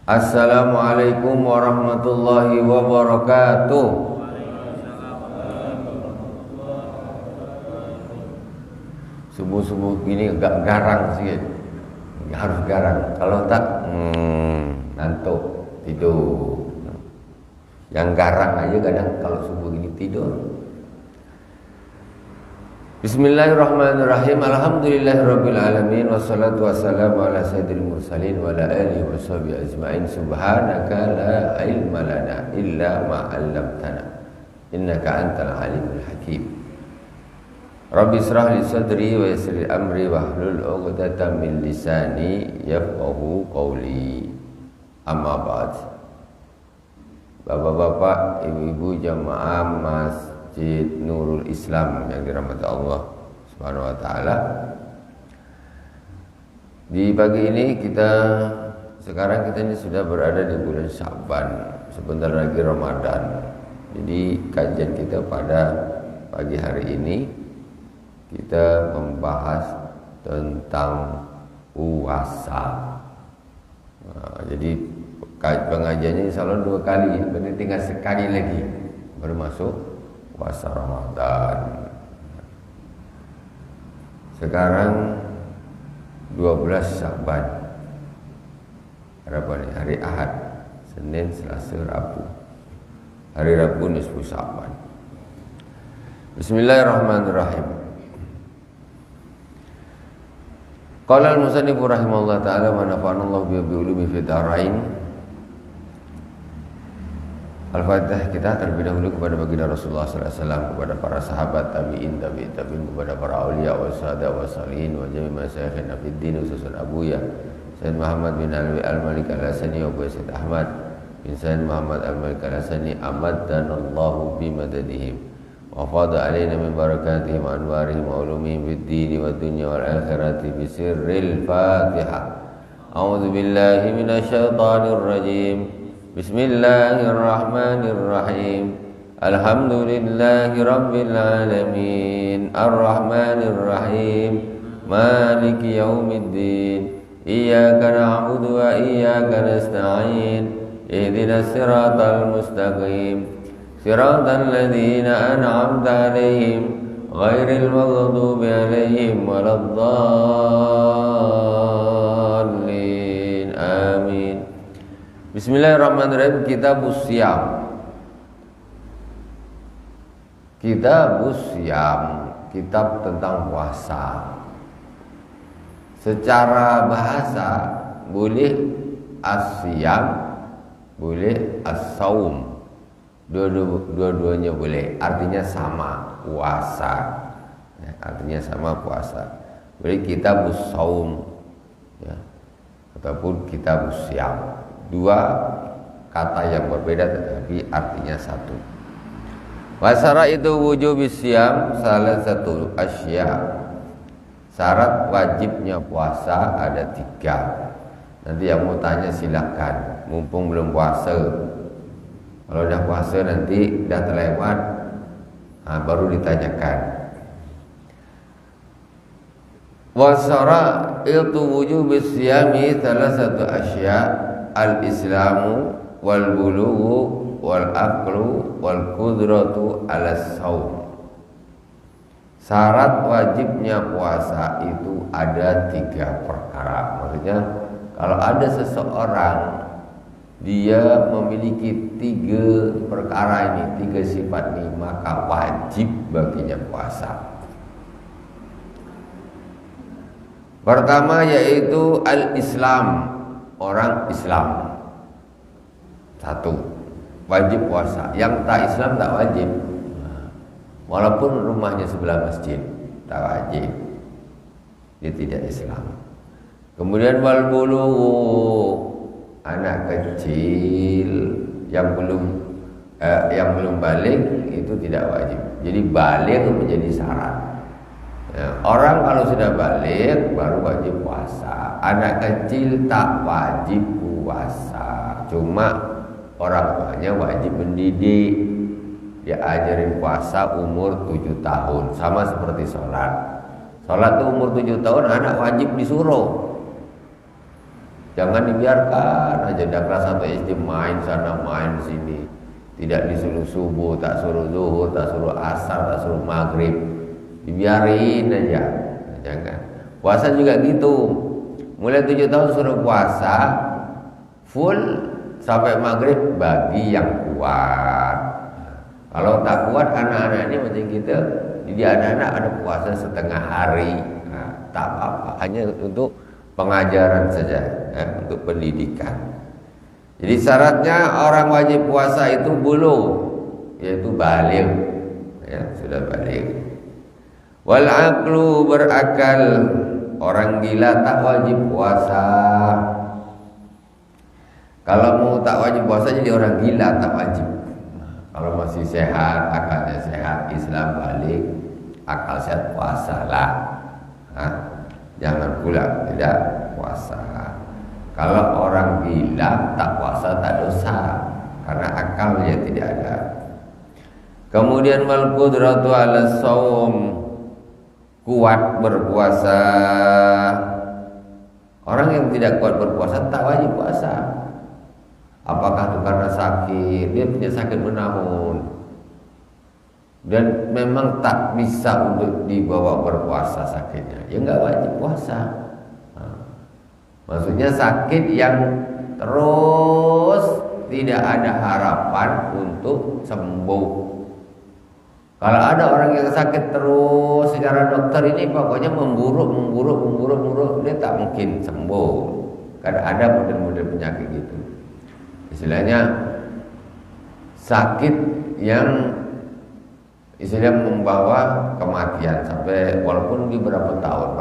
Assalamualaikum warahmatullahi wabarakatuh. Subuh-subuh gini agak garang sedikit. Harus garang. Kalau tak ngantuk, tidur. Yang garang aja kadang kalau subuh gini tidur. Bismillahirrahmanirrahim. Alhamdulillahirabbil alamin wassalatu wassalamu ala sayyidil mursalin wa ala alihi washabihi ajmain. Subhanaka la ilma lana illa ma 'allamtana innaka antal alimul hakim. Rabbi israh li sadri wa yassir li amri wahlul 'uqdatam min lisani yafqahu qawli. Amma ba'd. Bapak-bapak, ibu-ibu jamaah Masjid Nurul Islam yang dirahmati Allah Subhanahu wa taala. Di pagi ini sekarang kita ini sudah berada di bulan Sya'ban, sebentar lagi Ramadan. Jadi kajian kita pada pagi hari ini kita membahas tentang puasa. Jadi pengajiannya insya Allah 2 kali, berarti tinggal sekali lagi baru masuk puasa Ramadan. Sekarang 12 Sya'ban. Berapa nih? Hari Ahad, Senin, Selasa, Rabu. Hari Rabu nisfu Sya'ban. Bismillahirrahmanirrahim. Qala al-musannif rahimahullah ta'ala wa nafa'anallahu bi ulumi fid dharain. Al-Fatihah. Kita terlebih dahulu kepada baginda Rasulullah sallallahu alaihi wasallam, kepada para sahabat, tabi'in, kepada para aulia wa sahadat wa salihin wa jami' masyayikhina fid din, khususan Abuya Sayyid Muhammad bin Alwi Al-Malik Al-Hasani wa Abu Sayyid Ahmad bin Sayyid Muhammad Al-Malik Al-Hasani amaddanallahu bimadadihim wa fadha alaina min barakatihim wa anwarihim wa ulumihim fid din wa dunya wal akhirati bi sirril Fatihah. A'udzu billahi minasy syaithanir rajim. Bismillahirrahmanirrahim. Alhamdulillahi rabbil alamin. Ar-Rahmanirrahim. Maliki yaumiddin. Iyyaka na'budu wa iyyaka nasta'in. Ihdinas siratal mustaqim. Siratal ladzina an'amta 'alaihim ghairil maghdubi 'alaihim waladdallin. Amin. Bismillahirrahmanirrahim. Kitabus Syiyam. Kitabus Syiyam, kitab tentang puasa. Secara bahasa boleh as-syiyam, boleh as-saum. Dua-duanya boleh, artinya sama, puasa. Ya, artinya sama, puasa. Boleh kitabus saum, ya, ataupun kitabus syiyam. Dua kata yang berbeda tetapi artinya satu. Wasara itu wujubis syiyam salah satu asya. Syarat wajibnya puasa ada 3. Nanti yang mau tanya silakan, mumpung belum puasa. Kalau udah puasa nanti udah terlewat, baru ditanyakan. Wasara itu wujubis syiyami salah satu asya. Al-islamu wal bulughu wal aqlu wal qudratu ala saum. Syarat wajibnya puasa itu ada 3 perkara. Maksudnya kalau ada seseorang dia memiliki 3 perkara ini, 3 sifat ini, maka wajib baginya puasa. Pertama yaitu al-islam, orang Islam. 1, wajib puasa. Yang tak Islam tak wajib. Walaupun rumahnya sebelah masjid, tak wajib. Dia tidak Islam. Kemudian wal bulugh, anak kecil yang belum balik itu tidak wajib. Jadi balik menjadi syarat. Orang kalau sudah balik baru wajib puasa. Anak kecil tak wajib puasa, cuma orang tuanya wajib mendidik. Dia ajarin puasa umur 7 tahun, sama seperti sholat. Sholat itu umur 7 tahun anak wajib disuruh. Jangan dibiarkan aja dah kelas 1 SD main sana main sini. Tidak disuruh subuh, tak suruh zuhur, tak suruh asar, tak suruh maghrib. Dibiarin aja. Jangan. Puasa juga gitu. Mulai 7 tahun suruh puasa full sampai maghrib bagi yang kuat. Kalau tak kuat anak-anak ini macam kita, jadi anak-anak ada puasa setengah hari. Nah, tak apa-apa, hanya untuk pengajaran saja, untuk pendidikan. Jadi syaratnya orang wajib puasa itu buluh, yaitu baligh, ya, sudah baligh. Wal aqlu berakal, orang gila tak wajib puasa. Kalau mau tak wajib puasa jadi orang gila tak wajib. Kalau masih sehat, akalnya sehat, Islam balik, akal sehat puasalah. Jangan pula tidak puasa. Kalau orang gila tak puasa tak dosa, karena akalnya tidak ada. Kemudian wal qudratu 'ala shaum, kuat berpuasa. Orang yang tidak kuat berpuasa tak wajib puasa. Apakah itu karena sakit? Dia punya sakit menamun dan memang tak bisa untuk dibawa berpuasa sakitnya, ya nggak wajib puasa. Maksudnya sakit yang terus tidak ada harapan untuk sembuh. Kalau ada orang yang sakit terus secara dokter ini pokoknya memburuk, dia tak mungkin sembuh. Karena ada model-model penyakit gitu. Istilahnya sakit yang istilahnya membawa kematian sampai walaupun di berapa tahun.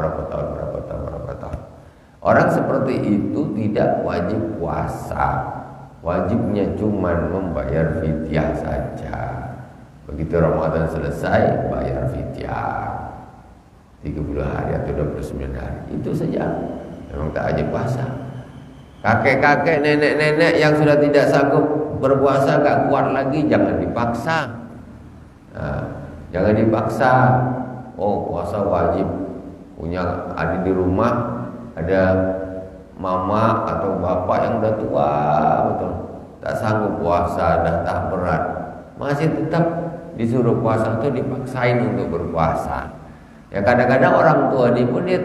Orang seperti itu tidak wajib puasa. Wajibnya cuma membayar fidyah saja. Begitu Ramadan selesai, bayar fidyah 30 hari atau 29 hari. Itu saja. Memang tak wajib puasa. Kakek-kakek, nenek-nenek yang sudah tidak sanggup berpuasa, gak kuat lagi, jangan dipaksa. Jangan dipaksa. Oh, puasa wajib. Punya ada di rumah, ada mama atau bapak yang udah tua betul, tak sanggup puasa, dah tak berat, masih tetap disuruh puasa atau dipaksain untuk berpuasa. Ya kadang-kadang orang tua ini pun dia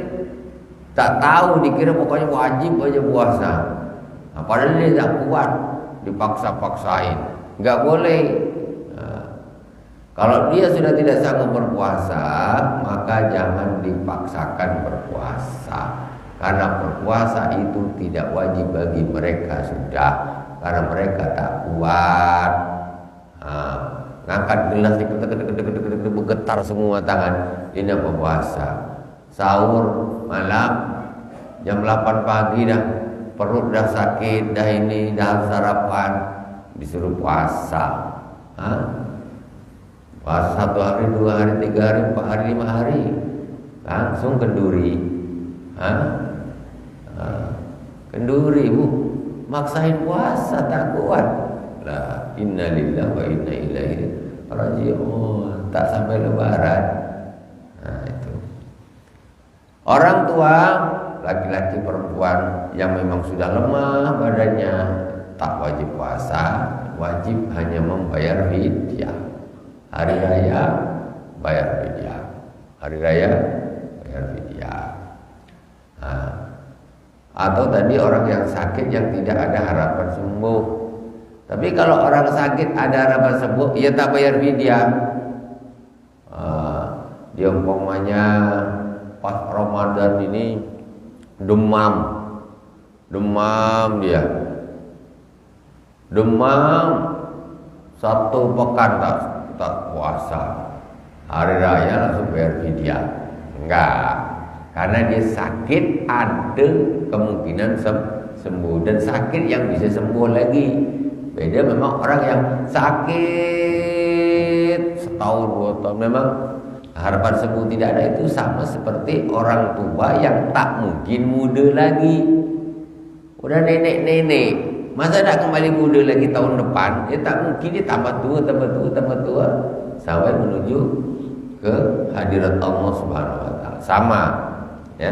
tak tahu, dikira pokoknya wajib aja puasa. Nah, padahal dia tak kuat, dipaksa-paksain. Nggak boleh. Nah, kalau dia sudah tidak sanggup berpuasa, maka jangan dipaksakan berpuasa. Karena berpuasa itu tidak wajib bagi mereka sudah, karena mereka tak kuat. Ngangkat gelas bergetar semua tangan, ini apa puasa. Sahur malam jam 8 pagi dah perut dah sakit, dah ini dah sarapan, disuruh puasa. Puasa 1 hari, 2 hari, 3 hari, 4 hari, 5 hari, langsung kenduri. Kenduri bu, maksain puasa tak kuat. La inna lillahi wa inna ilaihi raji'un. Tak sampai lebaran. Nah itu. Orang tua, laki-laki perempuan yang memang sudah lemah badannya, tak wajib puasa, wajib hanya membayar fidyah. Hari raya bayar fidyah. Hari raya bayar fidyah. Atau tadi orang yang sakit yang tidak ada harapan sembuh. Tapi kalau orang sakit ada harapan sembuh, ia tak bayar fidyah. Dia umpamanya pas Ramadan ini demam dia, demam 1 pekan tak puasa, hari raya langsung bayar fidyah. Enggak. Karena dia sakit, ada kemungkinan sembuh, dan sakit yang bisa sembuh lagi. Beda memang orang yang sakit setahun 2 tahun, memang harapan sembuh tidak ada. Itu sama seperti orang tua yang tak mungkin muda lagi. Udah nenek-nenek, masa nak kembali muda lagi tahun depan? Dia tak mungkin, dia tambah tua sampai menuju ke hadirat Allah Subhanahu wa taala. Sama. Ya.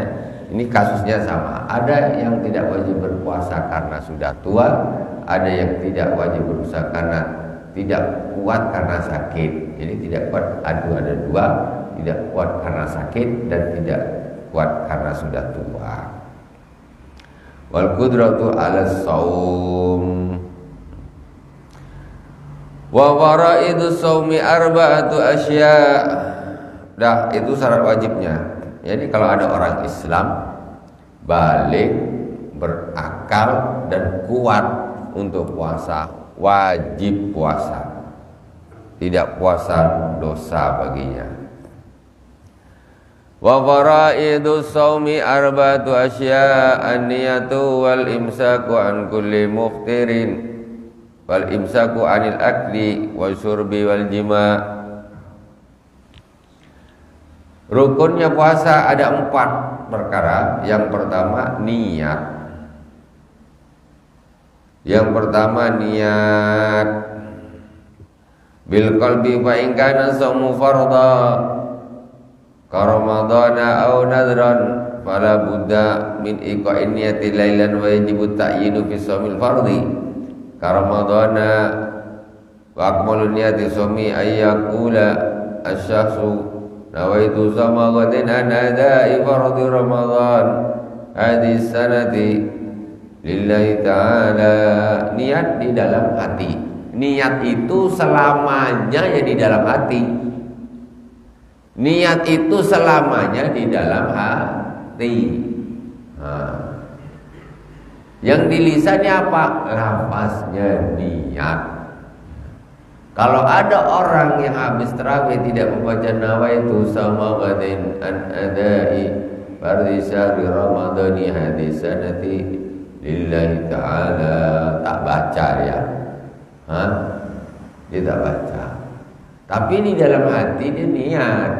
Ini kasusnya sama. Ada yang tidak wajib berpuasa karena sudah tua, ada yang tidak wajib berpuasa karena tidak kuat karena sakit. Jadi tidak kuat, ada dua, tidak kuat karena sakit dan tidak kuat karena sudah tua. Wal qudratu 'ala shaum. Wa wara'idu shaumi arba'atu asya. Dah, itu syarat wajibnya. Jadi kalau ada orang Islam balik, berakal dan kuat untuk puasa, wajib puasa. Tidak puasa dosa baginya. Wa faraidu shaumi arba'atu asya an-niyatu wal imsaku an kulli muftirin wal imsaku anil akli wal syurbi wal jima'. Rukunnya puasa ada 4 perkara. Yang pertama niat. Yang pertama niat bil qalbi fa in kana shaumu fardha ka ramadhana aw nadran fala budda min iqa'in niyati lailan wa yajibu ta'yinu fi shaumil fardhi ka ramadhana wa akmalu niyati shaumi ayyakula asy-syakhsu nawaitu sama ghadin an ada'i fardhi ramadhan hadhihi sanati lillahi ta'ala. Niat di dalam hati. Niat itu selamanya ya di dalam hati. Niat itu selamanya di dalam hati. Yang di lisannya apa? Lafaznya niat. Kalau ada orang yang habis tarawih tidak membaca nawaitu sama ghadin an adai fardhi syahri ramadhani hadhihi sanati lillahi ta'ala, tak baca dia. Dia tak baca. Tapi di dalam hati dia niat,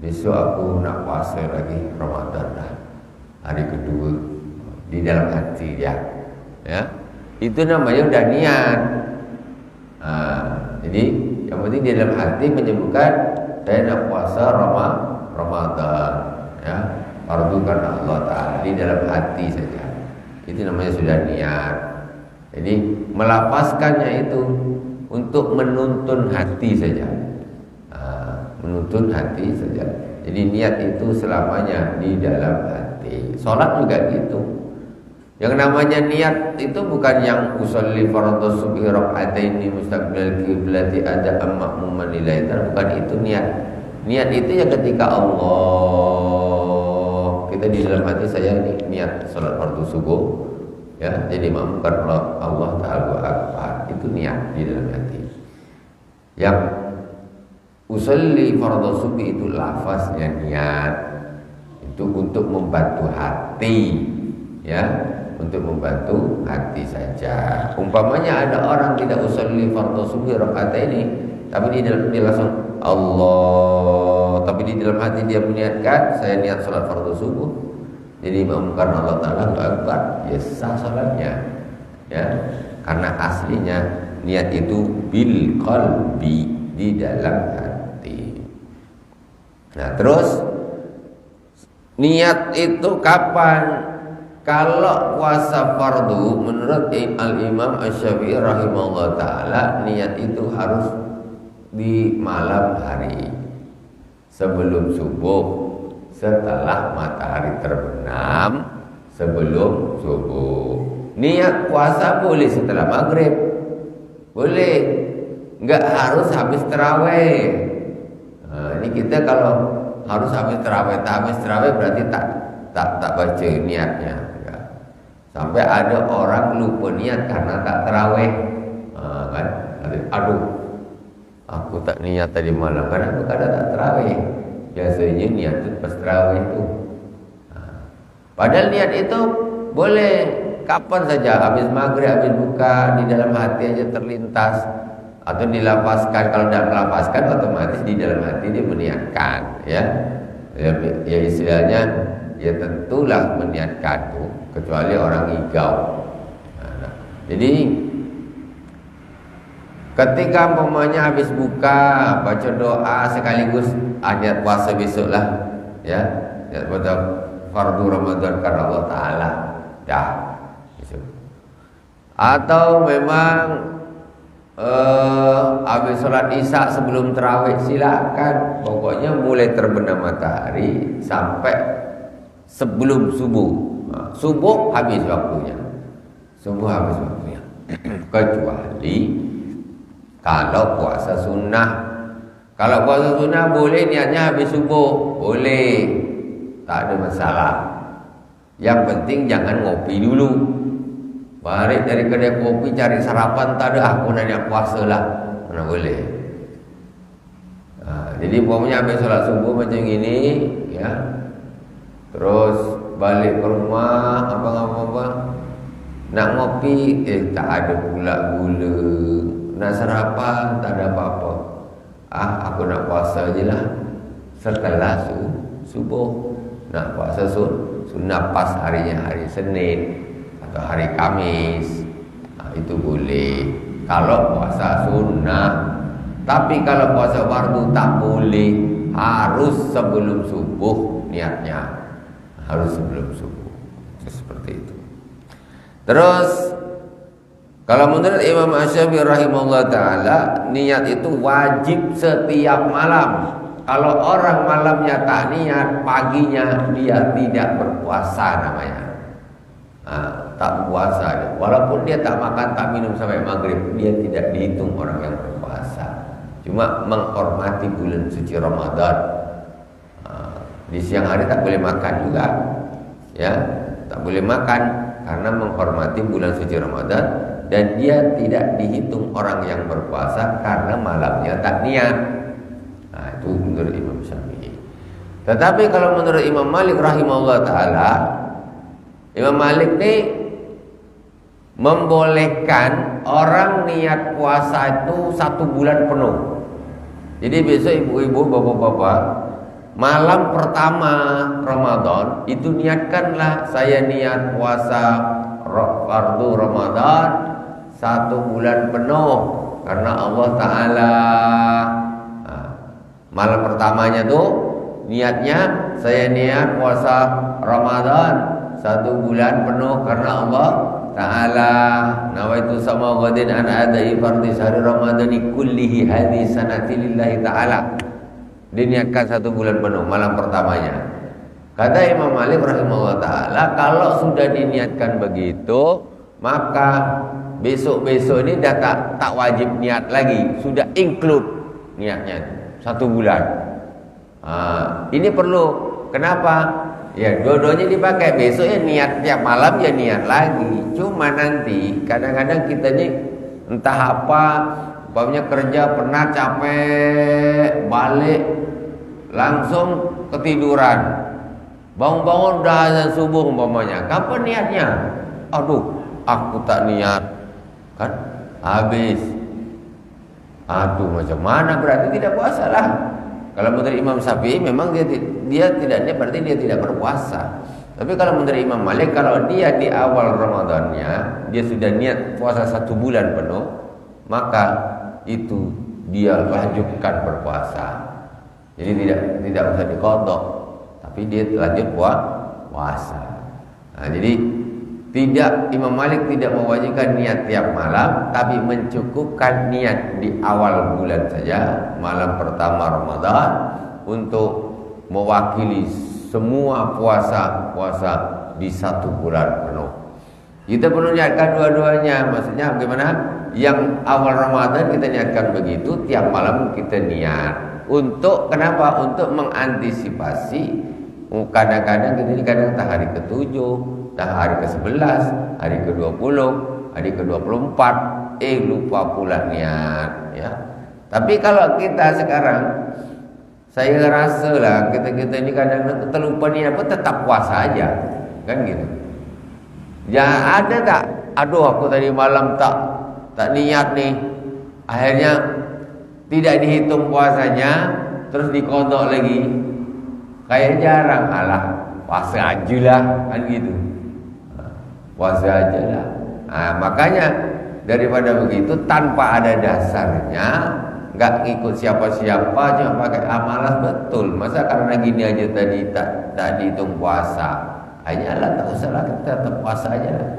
besok aku nak puasa lagi Ramadan dah, hari kedua. Di dalam hati dia, ya, itu namanya udah niat. Jadi yang penting di dalam hati menyebutkan saya nak puasa Ramadan, ya, fardu karena Allah Ta'ala, di dalam hati saja. Itu namanya sudah niat. Jadi melafazkannya itu untuk menuntun hati saja, menuntun hati saja. Jadi niat itu selamanya di dalam hati. Sholat juga gitu. Yang namanya niat itu bukan yang usolli fardhu subhi rak'ataini mustaqbil qiblati ada ma'muman lillahi, bukan itu niat. Niat itu ya ketika Allah, kita di dalam hati saya niat sholat fardhu subuh, ya, jadi makmum karena Allah Ta'ala akbar, itu niat di dalam hati. Yang usolli fardhu subhi itu lafaznya niat, itu untuk membantu hati, ya, untuk membantu hati saja. Umpamanya ada orang tidak usolli fardhu subhi rak'ataini, tapi di dalam dia langsung Allah, tapi di dalam hati dia meniatkan saya niat salat fardhu subuh, jadi mengumumkan Allah Ta'ala akbar, ya sah salatnya, ya, karena aslinya niat itu bil qalbi, di dalam hati. Nah terus niat itu kapan? Kalau puasa fardu menurut Al-Imam Asy-Syafi'i rahimahullah ta'ala, niat itu harus di malam hari sebelum subuh, setelah matahari terbenam, sebelum subuh. Niat puasa boleh setelah maghrib, boleh, nggak harus habis tarawih. Nah, ini kita kalau harus habis tarawih, berarti tak baca niatnya. Sampai ada orang lupa niat karena tak tarawih, kan? Aduh, aku tak niat tadi malam karena aku kadang tak tarawih. Biasanya niat itu pas tarawih itu. Padahal niat itu boleh kapan saja, habis maghrib, habis buka, di dalam hati aja terlintas atau dilapaskan. Kalau tidak melapaskan, otomatis di dalam hati dia meniatkan, ya istilahnya, ya tentulah meniatkan tuh, kecuali orang igau. Jadi ketika umpamanya habis buka, baca doa sekaligus niat puasa besok lah, ya, niat puasa fardu Ramadan karena Allah Ta'ala, dah. Atau memang habis sholat isya sebelum terawih, silakan. Pokoknya mulai terbenam matahari sampai sebelum subuh. Subuh habis waktunya. Subuh habis waktunya. Kecuali kalau puasa sunnah. Kalau puasa sunnah boleh niatnya habis subuh, boleh, tak ada masalah. Yang penting jangan ngopi dulu. Balik dari kedai kopi cari sarapan, tak ada, aku nanya puasa lah, mana boleh. Jadi pokoknya habis sholat subuh macam ini, ya. Terus balik ke rumah, apa nak ngopi, tak ada pula gula. Nak sarapan, tak ada apa-apa. Aku nak puasa je lah setelah subuh. Nak puasa sunnah pas harinya hari Senin atau hari Kamis, itu boleh kalau puasa sunnah. Tapi kalau puasa fardu tak boleh, harus sebelum subuh niatnya, harus sebelum subuh. Seperti itu. Terus kalau menurut Imam Asy-Syafi'i rahimahullah ta'ala, niat itu wajib setiap malam. Kalau orang malamnya tak niat, paginya dia tidak berpuasa namanya. Tak puasa dia. Walaupun dia tak makan, tak minum sampai maghrib, dia tidak dihitung orang yang berpuasa. Cuma menghormati bulan suci Ramadan. Di siang hari tak boleh makan juga, ya, tak boleh makan karena menghormati bulan suci Ramadan, dan dia tidak dihitung orang yang berpuasa karena malamnya tak niat. Itu menurut Imam Syafi'i. Tetapi kalau menurut Imam Malik rahimahullah ta'ala, Imam Malik ini membolehkan orang niat puasa itu 1 bulan penuh. Jadi besok ibu-ibu, bapak-bapak, malam pertama Ramadan itu niatkanlah, saya niat puasa fardu Ramadan 1 bulan penuh karena Allah Ta'ala. Malam pertamanya tuh niatnya, saya niat puasa Ramadan 1 bulan penuh karena Allah Ta'ala. Nawaitu sama ghadin an adai fardhi sehari Ramadhani kullihi hadhi sanati lillahi ta'ala. Diniatkan 1 bulan penuh malam pertamanya. Kata Imam Malik rahimahullah ta'ala, kalau sudah diniatkan begitu, maka besok-besok ini dah tak wajib niat lagi, sudah include niatnya 1 bulan. Ini perlu. Kenapa? Ya, dua-duanya dipakai. Besok ya niat tiap malam, ya niat lagi. Cuma nanti kadang-kadang kita nih entah apa, umpamanya kerja penat, capek, balik langsung ketiduran. Bangun-bangun udah azan subuh umpamanya. Kapan niatnya? Aduh, aku tak niat. Kan habis. Aduh, macam mana, berarti tidak puasa lah. Kalau menurut Imam Syafi'i memang dia tidak niat, berarti dia tidak berpuasa. Tapi kalau menurut Imam Malik, kalau dia di awal Ramadannya dia sudah niat puasa 1 bulan penuh, maka itu dia lanjutkan berpuasa. Jadi tidak usah diqadha, tapi dia lanjut puasa. Jadi Imam Malik tidak mewajibkan niat tiap malam, tapi mencukupkan niat di awal bulan saja, malam pertama Ramadan, untuk mewakili semua puasa di 1 bulan penuh. Kita perlu niatkan dua-duanya. Maksudnya bagaimana? Yang awal Ramadan kita niatkan begitu, tiap malam kita niat. Untuk kenapa? Untuk mengantisipasi kadang-kadang kita ini kadang hari ke-7, hari ke-11, hari ke-20, hari ke-24, lupa pula niat, ya. Tapi kalau kita sekarang, saya rasa lah kita ini kadang-kadang terlupa niat pun tetap puasa aja, kan gitu. Ya ada tak? Aduh, aku tadi malam tak niat nih. Akhirnya tidak dihitung puasanya, terus dikodok lagi. Kayak jarang, alah puasa aja lah, kan gitu. Puasa aja lah. Makanya daripada begitu tanpa ada dasarnya, nggak ngikut siapa-siapa, cuma pakai amalas betul. Masa karena gini aja tak dihitung puasa? Hanyalah tak usahlah, kita tetap puasa aja lah.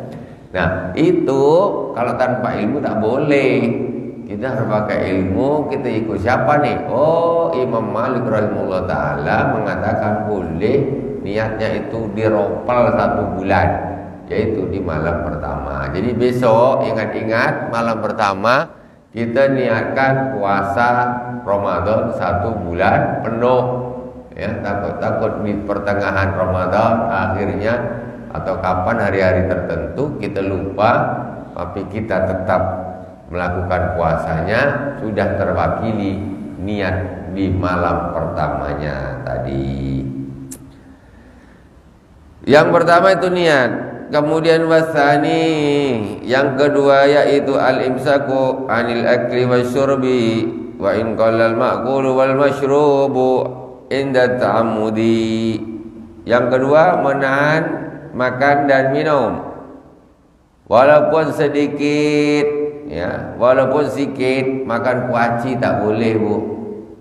Nah itu kalau tanpa ilmu tak boleh. Kita harus pakai ilmu. Kita ikut siapa nih? Oh, Imam Malik rahimahullah ta'ala mengatakan boleh niatnya itu diropal 1 bulan, yaitu di malam pertama. Jadi besok ingat-ingat malam pertama kita niatkan puasa Ramadan 1 bulan penuh. Ya, takut di pertengahan Ramadan akhirnya atau kapan hari-hari tertentu kita lupa, tapi kita tetap melakukan puasanya, sudah terwakili niat di malam pertamanya tadi. Yang pertama itu niat. Kemudian wasani, yang kedua yaitu al-imsaku anil akli wasyurbi wa in qallal ma'kulu wal masyrubu inda ta'ammudi. Yang kedua menahan makan dan minum walaupun sedikit, ya, walaupun sedikit. Makan kuaci tak boleh, Bu.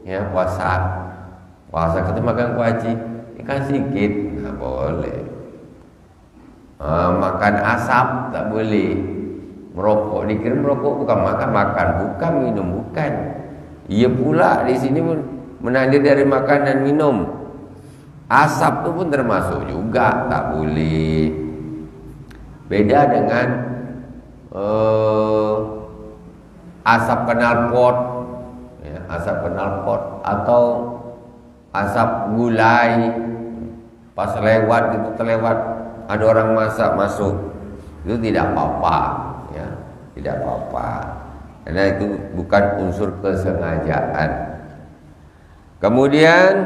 Ya, puasa kita makan kuaci ikan sedikit tak boleh. Makan asap tak boleh. Merokok, dikira merokok bukan makan, bukan minum, bukan. Ia pula di sini pun menahan diri dari makan dan minum. Asap itu pun termasuk juga tak boleh. Beda dengan asap knalpot, ya, asap knalpot atau asap gulai. Pas lewat gitu, terlewat ada orang masak masuk, itu tidak apa-apa, ya, tidak apa-apa, karena itu bukan unsur kesengajaan. Kemudian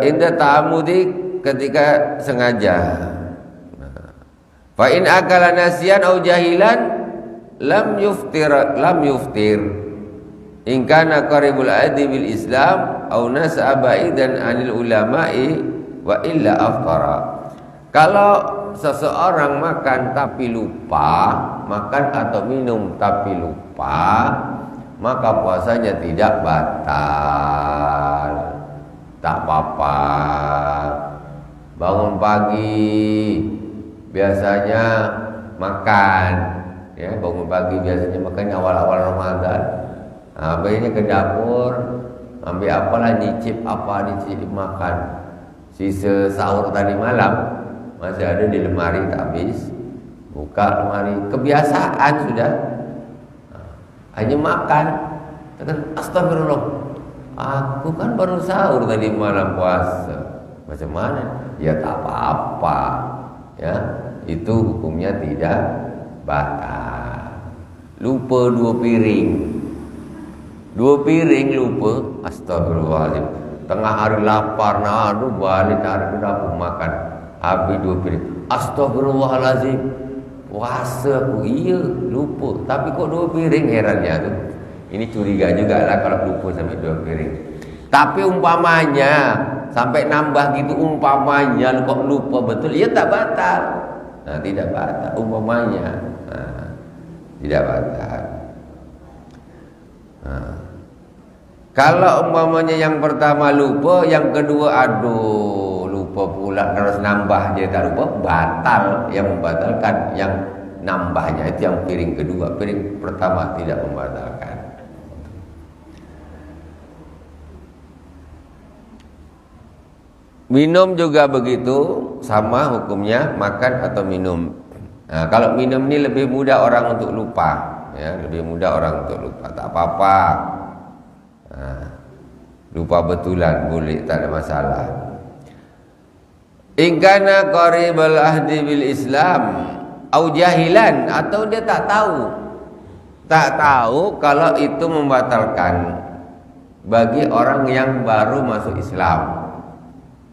inda ta'amudi, ketika sengaja. Fa in akala nasiyan au jahilan lam yuftir in kana qaribul adi bil Islam au nas'a ba'idan anil ulama'i wa illa aftara. Kalau seseorang makan tapi lupa, makan atau minum tapi lupa, maka puasanya tidak batal. Tak apa-apa. Bangun pagi biasanya makan, ya, bangun pagi biasanya makan awal-awal Ramadan. Baiknya ke dapur, ambil apalah, nyicip makan. Sisa sahur tadi malam masih ada di lemari, tak habis. Buka lemari, kebiasaan sudah. Hanya makan. Katakan astagfirullah, aku kan baru sahur tadi malam puasa. Macam mana? Ya tak apa-apa. Ya, itu hukumnya tidak batal. Lupa 2 piring. 2 piring lupa, astagfirullahaladzim. Tengah hari lapar, aduh, balik tarik ke dapur makan, habis 2 piring. Astagfirullahaladzim, puasa aku, iya lupa. Tapi kok 2 piring, herannya tu. Ini curiga juga lah kalau lupa sampai 2 piring. Tapi umpamanya sampai nambah gitu, umpamanya kok lupa betul, ya tak batal. Nah, tidak batal umpamanya. Nah, tidak batal. Nah, kalau umpamanya yang pertama lupa, yang kedua aduh lupa pula, terus nambah dia tak lupa, batal. Yang membatalkan yang nambahnya itu yang piring kedua, piring pertama tidak membatalkan. Minum juga begitu, sama hukumnya makan atau minum. Nah, kalau minum ini lebih mudah orang untuk lupa, ya, lebih mudah orang untuk lupa, tak apa-apa. Lupa betulan boleh, tak ada masalah. In kana qaribal ahdi bil Islam au jahilan, atau dia tak tahu kalau itu membatalkan bagi orang yang baru masuk Islam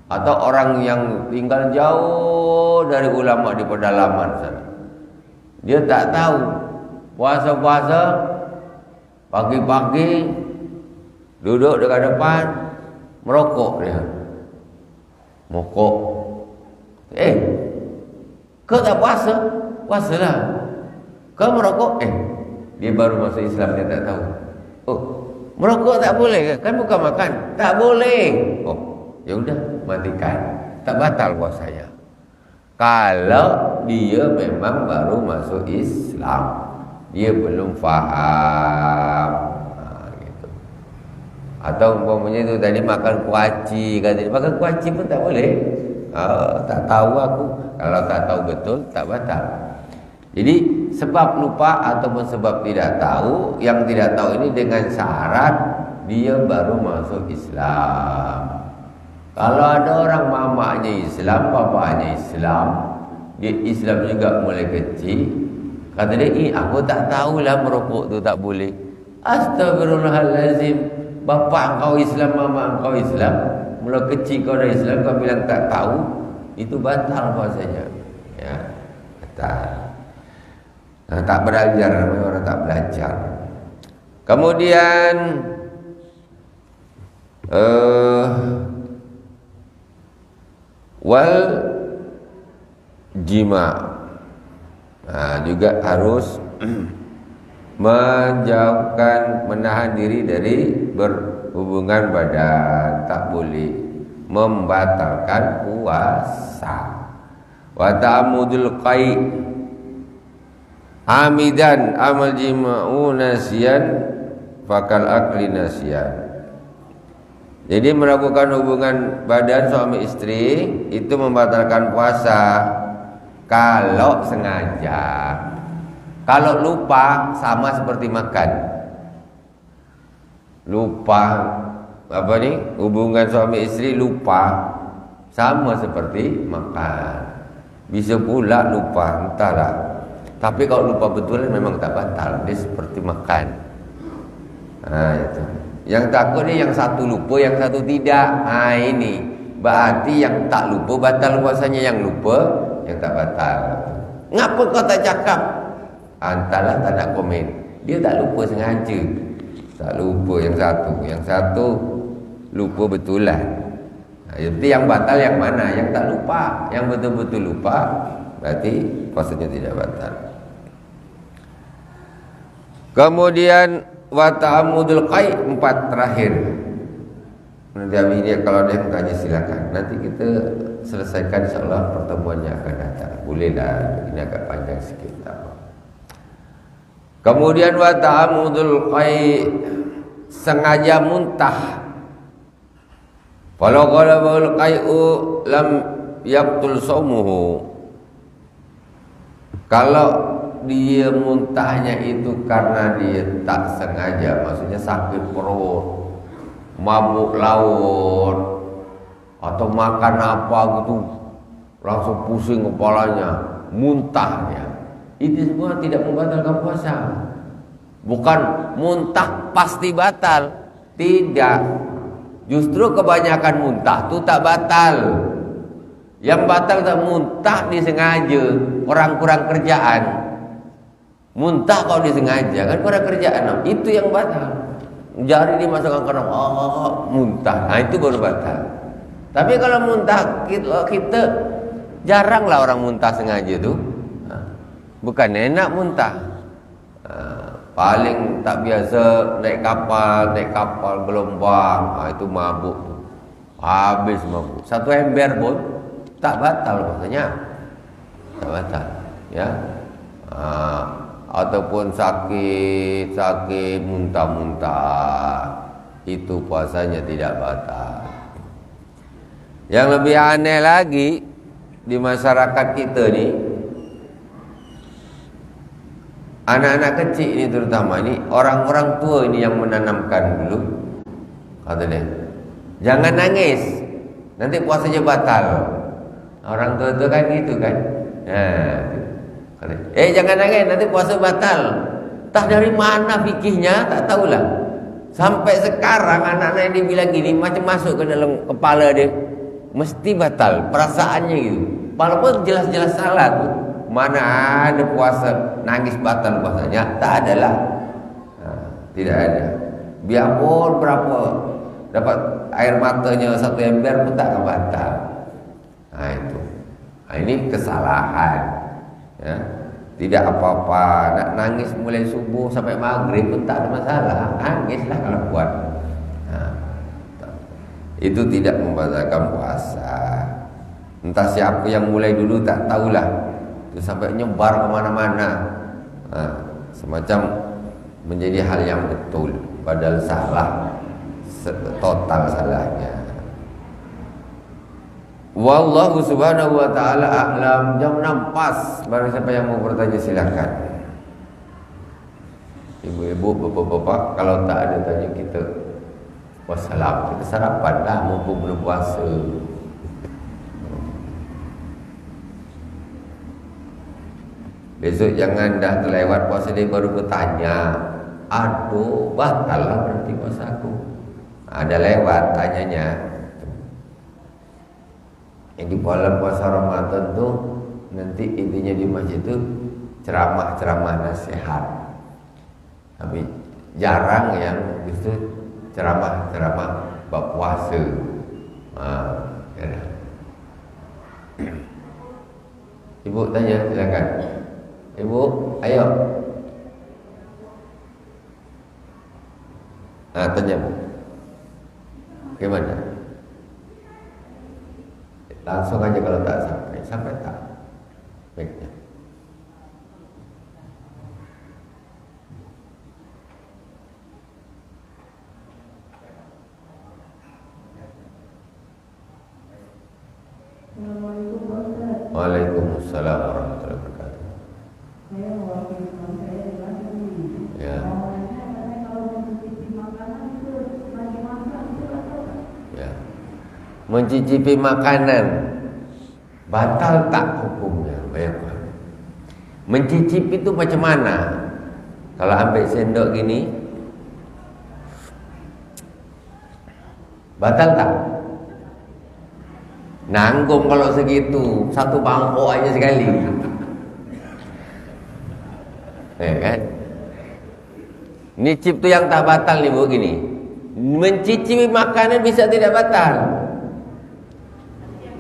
atau orang yang tinggal jauh dari ulama di pedalaman sana. Dia tak tahu puasa-puasa pagi-pagi duduk dekat depan merokok dia. Mokok. Kau tak puasa? Puasalah. Kau merokok? Dia baru masuk Islam, dia tak tahu. Oh, merokok tak boleh ke? Kan bukan makan. Tak boleh. Oh, ya udah, matikan. Tak batal puasanya. Kalau dia memang baru masuk Islam, dia belum faham. Gitu. Atau umpamanya itu tadi makan kuaci, kata dia, makan kuaci pun tak boleh. Tak tahu aku. Kalau tak tahu betul, tak batal. Jadi sebab lupa ataupun sebab tidak tahu, yang tidak tahu ini dengan syarat dia baru masuk Islam. Kalau ada orang mamanya Islam, bapaknya Islam, dia Islam juga mulai kecil, kata dia, aku tak tahulah merokok tu tak boleh. Astagfirullahalazim, bapak kau Islam, mama kau Islam, mula kecil kau dah Islam, kau bilang tak tahu, itu batal puasanya. Ya, batal. Nah, tak belajar, namanya orang tak belajar. Kemudian wal jima, juga harus menjauhkan, menahan diri dari berhubungan badan, tak boleh, membatalkan puasa. Wa ta'amudul qai' amidan amal jima'u nasiyan fakal akli nasiyan. Jadi melakukan hubungan badan suami istri itu membatalkan puasa kalau sengaja. Kalau lupa sama seperti makan. Lupa apa nih? Hubungan suami istri lupa sama seperti makan. Bisa pula lupa, entahlah. Tapi kalau lupa betulan memang tak batal, dia seperti makan. Itu. Yang takut ni yang satu lupa, yang satu tidak. Ini berarti yang tak lupa batal puasanya, yang lupa yang tak batal. Ngapa kau tak cakap? Entahlah, tak nak komen. Dia tak lupa sengaja. Tak lupa yang satu lupa betulan. Jadi yang batal yang mana? Yang tak lupa. Yang betul-betul lupa berarti puasanya tidak batal. Kemudian wa ta'amudul qai', 4 terakhir. Nanti ini kalau ada yang tanya silakan. Nanti kita selesaikan insyaallah pertemuannya akan datang. Bolehlah, ini agak panjang sikit tak apa. Kemudian wa ta'amudul qai', sengaja muntah. Kalau qalabul qai'u lam yabtul shaumuhu. Kalau dia muntahnya itu karena dia tak sengaja, maksudnya sakit perut, mabuk laut, atau makan apa gitu langsung pusing kepalanya, muntahnya, itu semua tidak membatalkan puasa. Bukan muntah pasti batal, tidak. Justru kebanyakan muntah itu tak batal. Yang batal tak muntah disengaja, orang kurang kerjaan. Muntah kalau disengaja kan kurang kerjaan, itu yang batal. Jari dimasukkan ke dalam, muntah, itu baru batal. Tapi kalau muntah kita jaranglah orang muntah sengaja tu. Bukan enak muntah. Paling tak biasa naik kapal gelombang, itu mabuk tu. Habis mabuk. Satu ember pun tak batal maksudnya. Tak batal, ya. Ataupun sakit muntah-muntah, itu puasanya tidak batal. Yang lebih aneh lagi di masyarakat kita ni, anak-anak kecil ini terutama ini, orang-orang tua ini yang menanamkan dulu, kata dia, jangan nangis, nanti puasanya batal. Orang tua tu kan gitu kan. Jangan nangis, nanti puasa batal. Entah dari mana fikihnya, tak tahulah. Sampai sekarang anak-anak yang dibilang gini, macam masuk ke dalam kepala dia, mesti batal, perasaannya gitu. Walaupun jelas-jelas salah tuh. Mana ada puasa nangis batal puasanya? Tak adalah. Tidak ada. Biarpun berapa dapat air matanya 1 ember pun tak akan batal. Itu. Ini kesalahan. Ya. tidak apa-apa. Nak nangis mulai subuh sampai maghrib pun tak ada masalah. Nangislah kalau kuat. Itu tidak membatalkan puasa. Entah siapa yang mulai dulu tak tahulah. Itu sampai nyebar kemana-mana. Semacam menjadi hal yang betul, padahal salah, total salahnya. Wallahu subhanahu wa ta'ala a'lam. Jam 6 pas. Barang siapa yang mau bertanya silakan. Ibu-ibu, bapak-bapak, kalau tak ada tanya kita wassalam, kita sarapan lah mumpung belum puasa. Besok jangan dah terlewat puasa dia baru bertanya. Aduh, batal lah berarti puasaku. Ada lewat tanyanya. Yang di bulan puasa Ramadan tu nanti intinya di masjid tu ceramah-ceramah nasihat. Tapi jarang yang itu ceramah-ceramah bab puasa. Ya. Ibu tanya silakan. Ibu, ayo. Tanya Bu. Bagaimana? Langsung aja kalau tak sampai tak. Baiknya. Assalamualaikum Pak Ustaz. Waalaikumsalam warahmatullahi wabarakatuh. Saya mewakili teman saya di Bandung. Ya. Katanya kalau mencicipi makanan itu lagi makan itu atau Ya. Mencicipi makanan batal tak hukumnya? Bayangkan. Mencicipi itu macam mana? Kalau ambil sendok gini batal tak? Nanggung kalau segitu, satu bangkok aja sekali. Kan? Nyicip tu yang tak batal nih Bu gini. Mencicipi makanan bisa tidak batal.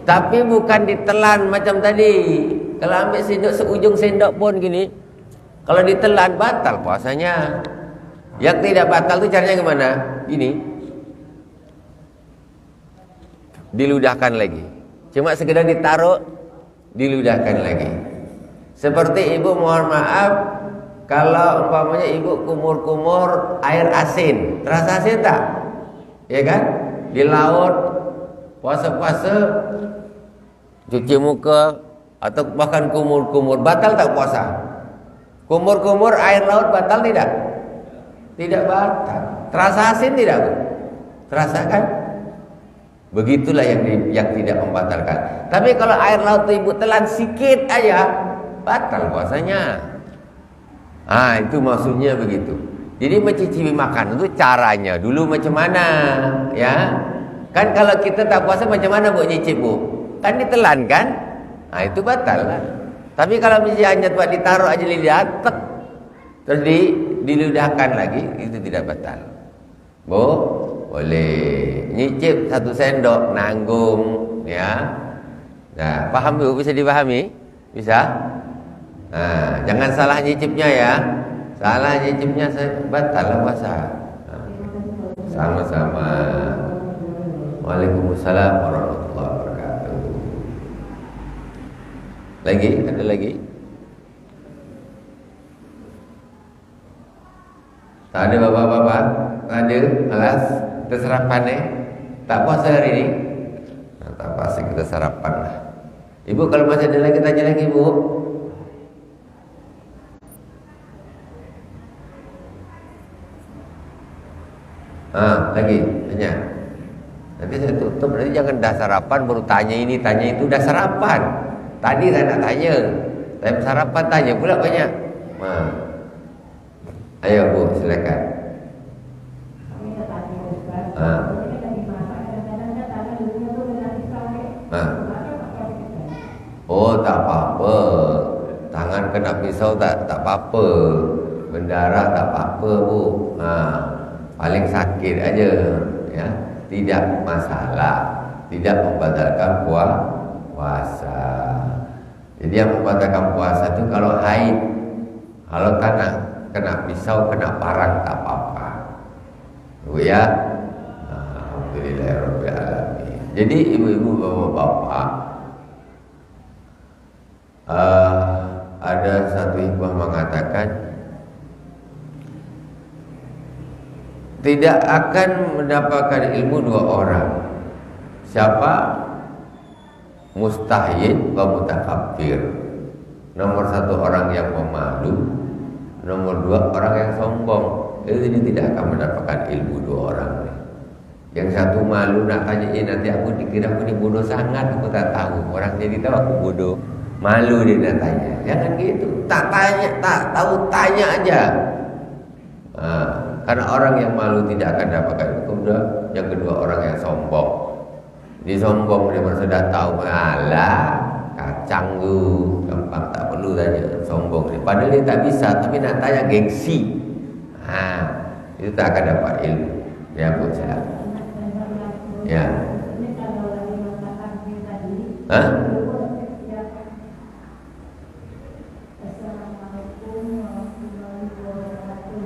Tapi bukan ditelan macam tadi. Kalau ambil sendok seujung sendok pun gini, kalau ditelan batal puasanya. Yang tidak batal tu caranya gimana? Gini. Diludahkan lagi. Cuma sekedar ditaruh, diludahkan lagi. Seperti ibu mohon maaf, kalau umpamanya ibu kumur-kumur air asin, terasa asin tak? Ya kan? Di laut, puasa-puasa, cuci muka, atau bahkan kumur-kumur, batal tak puasa? Kumur-kumur air laut batal tidak? Tidak batal. Terasa asin tidak? Terasa kan? Begitulah yang tidak membatalkan. Tapi kalau air laut ibu telan sikit aja, batal puasanya. Itu maksudnya begitu. Jadi mencicipi makanan itu caranya dulu macam mana, ya? Kan kalau kita tak puasa macam mana Bu nyicip Bu? Kan ditelan kan? Itu batal kan? Tapi kalau misalnya hanya buat ditaruh aja lidah, tek, terus diludahkan lagi, itu tidak batal. Bu, boleh nyicip satu sendok, nanggung, ya. Nah, paham Bu? Bisa dipahami? Bisa? Jangan salah nyicipnya ya. Salah nyicipnya batal lah puasa. Sama-sama. Waalaikumsalam warahmatullahi wabarakatuh. Lagi? Ada lagi? Tak ada bapak-bapak? Tak ada? Alas? Kita sarapan tak puasa hari ini? Tak pasti kita sarapan lah. Ibu kalau masih ada lagi tanya lagi Bu. Lagi tanya. Nanti saya tutup. Nanti jangan dah sarapan baru tanya ini tanya itu. Dah sarapan. Tadi saya nak tanya. Tapi sarapan tanya pula banyak. Ayo Bu silakan. Oh tak apa-apa. Tangan kena pisau tak apa-apa. Berdarah tak apa-apa Bu. Paling sakit aja, ya. Tidak masalah. Tidak membatalkan puasa. Jadi yang membatalkan puasa itu kalau haid Kalau kena pisau, kena parang tak apa-apa. Bu ya. Alhamdulillahirabbil alamin. Jadi ibu-ibu, bapak-bapak, ada satu hikmah mengatakan tidak akan mendapatkan ilmu dua orang. Siapa? Mustahyin wa mutakabbir. Nomor satu orang yang pemalu, nomor dua orang yang sombong. Ini tidak akan mendapatkan ilmu dua orang. Yang satu malu nak tanyain, nanti aku dikira aku ni bodoh sangat, aku tak tahu. Orang jadi tahu aku bodoh, malu dia nak tanya. Jangan gitu. Tak tanya, tak tahu, tanya aja. Karena orang yang malu tidak akan dapatkan hukum. Yang kedua orang yang sombong. Dia sombong, dia merasa dah tahu. Alah, kacang tu, gampang, tak perlu tanya. Sombong dia. Padahal dia tak bisa, tapi nak tanya gengsi. Itu tak akan dapat ilmu. Ya, Bu, saya. Ya. Hah?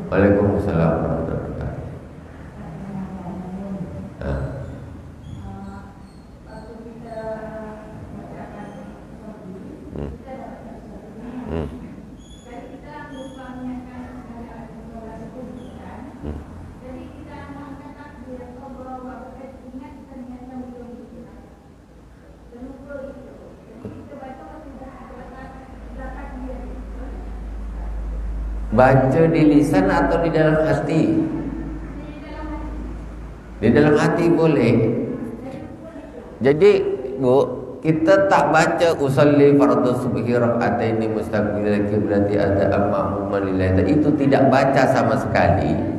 Waalaikumsalam warahmatullahi wabarakatuh. Baca di lisan atau di dalam hati? Di dalam hati boleh. Jadi Bu, kita tak baca usalli fardhu subhi rak'ataini mustaqbilal qiblati ada ammamuman lillahi. Itu tidak baca sama sekali.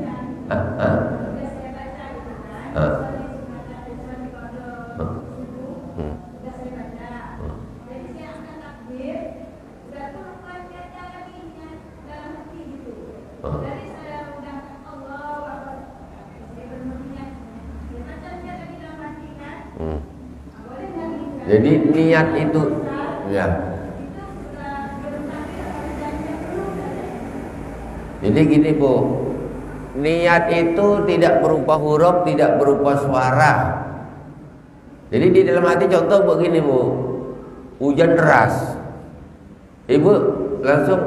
Jadi niat itu ya. Jadi gini Bu, niat itu tidak berupa huruf, tidak berupa suara. Jadi di dalam hati, contoh begini Bu, hujan deras, ibu langsung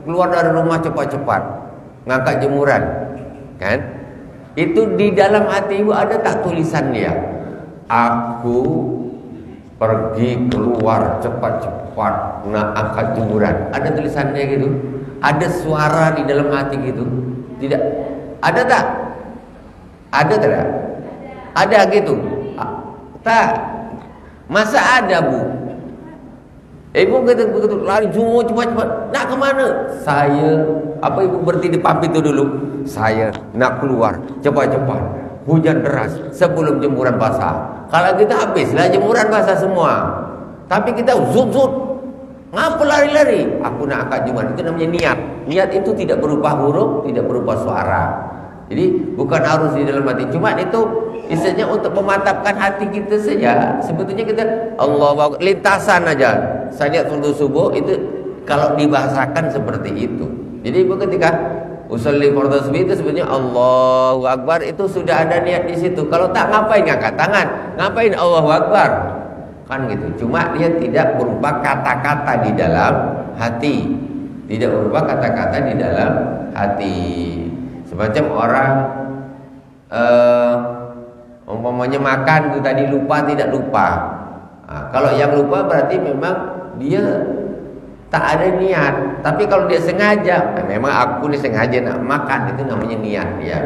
keluar dari rumah cepat-cepat, ngangkat jemuran, kan? Itu di dalam hati ibu ada tak tulisan dia? Aku pergi keluar cepat-cepat nak angkat jemuran. Ada tulisannya gitu? Ada suara di dalam hati gitu? Tidak. Ada tak? Ada tidak? Ada gitu? Tak. Masa ada Bu? Ibu kata begitu lari semua cepat-cepat. Nak ke mana? Saya, apa ibu berhenti di pump itu dulu? Saya nak keluar cepat-cepat. Hujan deras sebelum jemuran basah. Kalau kita habislah jemuran basah semua. Tapi kita zut-zut. Ngapa lari-lari? Aku nak angkat jemuran. Itu namanya niat. Niat itu tidak berupa huruf, tidak berupa suara. Jadi bukan harus di dalam hati. Cuma itu istilahnya untuk memantapkan hati kita saja. Sebetulnya kita Allah lintasan aja. Saya lihat waktu subuh itu kalau dibahasakan seperti itu. Jadi ibu ketika usolli fardhu subhi itu sebetulnya Allahu Akbar itu sudah ada niat di situ. Kalau tak ngapain ngangkat tangan, ngapain Allahu Akbar, kan gitu. Cuma dia tidak berupa kata-kata di dalam hati, tidak berupa kata-kata di dalam hati. Semacam orang umpamanya makan itu tadi lupa tidak lupa. Kalau yang lupa berarti memang dia tak ada niat. Tapi kalau dia sengaja, memang aku ni sengaja nak makan, itu namanya niat dia.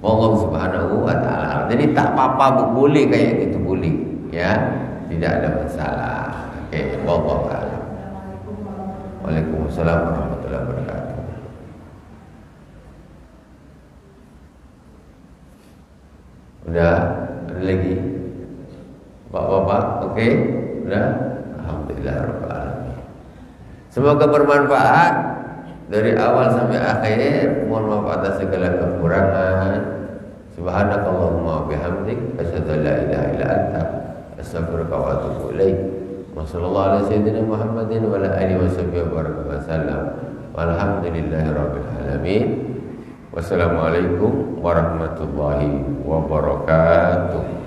Allah Subhanahu wa taala. Jadi tak apa-apa, boleh kayak gitu, boleh. Ya, tidak ada masalah. Oke, wallahu a'lam. Waalaikumsalam warahmatullahi wabarakatuh. Udah, ada lagi? Bapak-bapak, oke? Udah? Alhamdulillah rabbil alamin. Semoga bermanfaat dari awal sampai akhir. Mohon maaf atas segala kekurangan. Subhanakallahumma wa bihamdik asyhadu an la ilaha illa anta astaghfiruka wa atubu ilaik. Wassallallahu ala sayyidina Muhammadin wa ala alihi washabihi wa baraka wasallam. Walhamdulillahirabbil alamin. Wassalamualaikum warahmatullahi wabarakatuh.